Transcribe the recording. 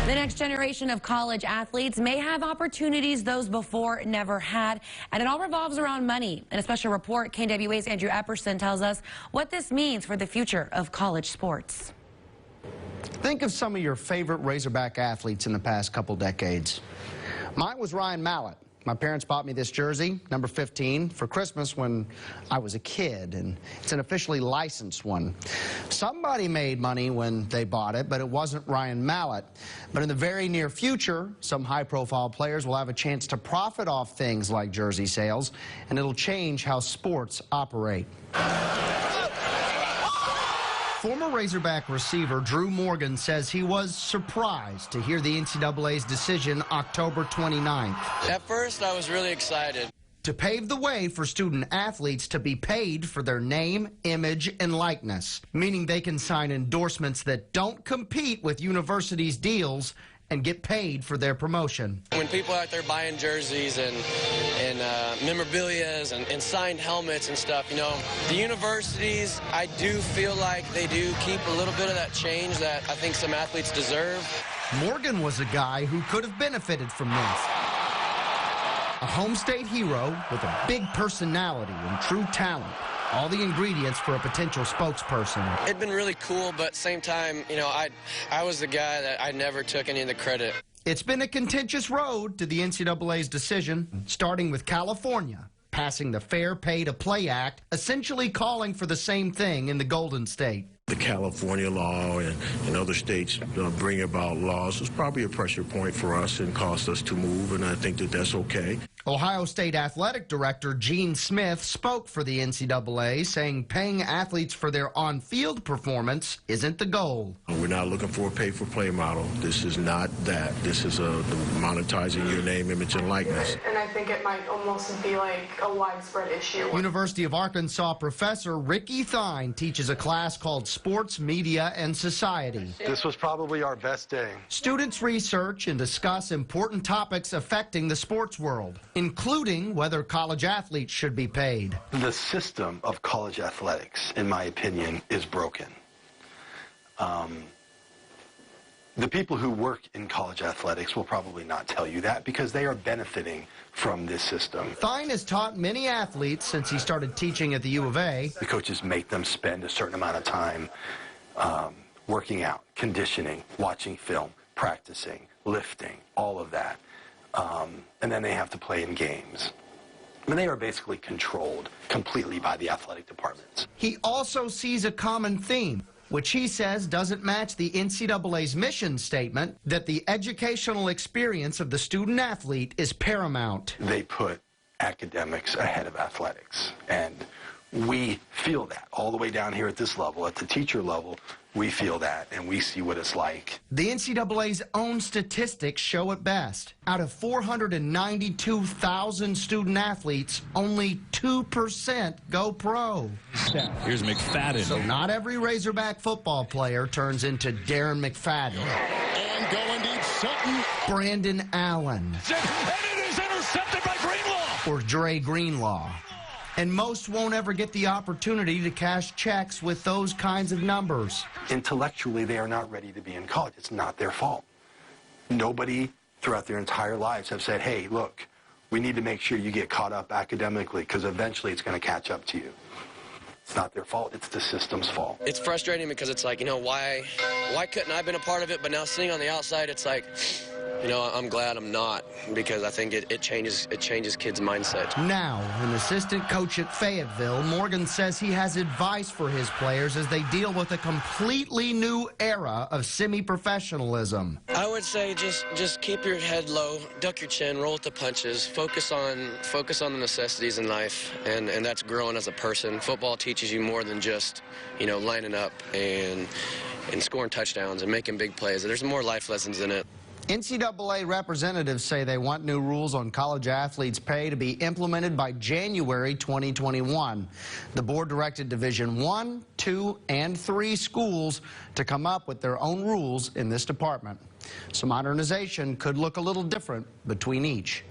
The next generation of college athletes may have opportunities those before never had, and it all revolves around money. In a special report, KNWA's Andrew Epperson tells us what this means for the future of college sports. Think of some of your favorite Razorback athletes in the past couple decades. Mine was Ryan Mallett. My parents bought me this jersey, number 15, for Christmas when I was a kid, and it's an officially licensed one. Somebody made money when they bought it, but it wasn't Ryan Mallett. But in the very near future, some high-profile players will have a chance to profit off things like jersey sales, and it'll change how sports operate. Former Razorback receiver Drew Morgan says he was surprised to hear the NCAA's decision October 29th. At first, I was really excited. To pave the way for student athletes to be paid for their name, image, and likeness, meaning they can sign endorsements that don't compete with universities' deals and get paid for their promotion. When people out there buying jerseys and memorabilia and signed helmets and stuff, you know, the universities, I do feel like they do keep a little bit of that change that I think some athletes deserve. Morgan was a guy who could have benefited from this. A home state hero with a big personality and true talent. All the ingredients for a potential spokesperson. It'd been really cool, but at the same time, you know, I was the guy that I never took any of the credit. It's been a contentious road to the NCAA's decision, starting with California passing the Fair Pay to Play Act, essentially calling for the same thing in the Golden State. The California law and other states bring about laws was probably a pressure point for us and caused us to move, and I think that that's okay. Ohio State Athletic Director Gene Smith spoke for the NCAA, saying paying athletes for their on-field performance isn't the goal. We're not looking for a pay-for-play model. This is not that. This is monetizing your name, image, and likeness. And I think it might almost be like a widespread issue. University of Arkansas professor Ricky Thine teaches a class called Sports, Media, and Society. This was probably our best day. Students research and discuss important topics affecting the sports world, including whether college athletes should be paid. The system of college athletics, in my opinion, is broken. The people who work in college athletics will probably not tell you that because they are benefiting from this system. Thine has taught many athletes since he started teaching at the U of A. The coaches make them spend a certain amount of time working out, conditioning, watching film, practicing, lifting, all of that. And then they have to play in games. And they are basically controlled completely by the athletic departments. He also sees a common theme, which he says doesn't match the NCAA's mission statement that the educational experience of the student athlete is paramount. They put academics ahead of athletics, and we feel that all the way down here at this level, at the teacher level. We feel that, and we see what it's like. The NCAA's own statistics show it best. Out of 492,000 student athletes, only 2% go pro. Here's McFadden. So not every Razorback football player turns into Darren McFadden. And going deep, Sutton. Brandon Allen. And it is intercepted by Greenlaw. Or Dre Greenlaw. And most won't ever get the opportunity to cash checks with those kinds of numbers. Intellectually, they are not ready to be in college. It's not their fault. Nobody throughout their entire lives have said, hey, look, we need to make sure you get caught up academically because eventually it's going to catch up to you. It's not their fault. It's the system's fault. It's frustrating because it's like, you know, why couldn't I have been a part of it? But now seeing on the outside, it's like, you know, I'm glad I'm not, because I think it changes kids' mindset. Now, an assistant coach at Fayetteville, Morgan says he has advice for his players as they deal with a completely new era of semi-professionalism. I would say just keep your head low, duck your chin, roll with the punches, focus on the necessities in life, and that's growing as a person. Football teaches you more than just, you know, lining up and scoring touchdowns and making big plays. There's more life lessons in it. NCAA representatives say they want new rules on college athletes' pay to be implemented by January 2021. The board directed Division I, II, and III schools to come up with their own rules in this department. So modernization could look a little different between each.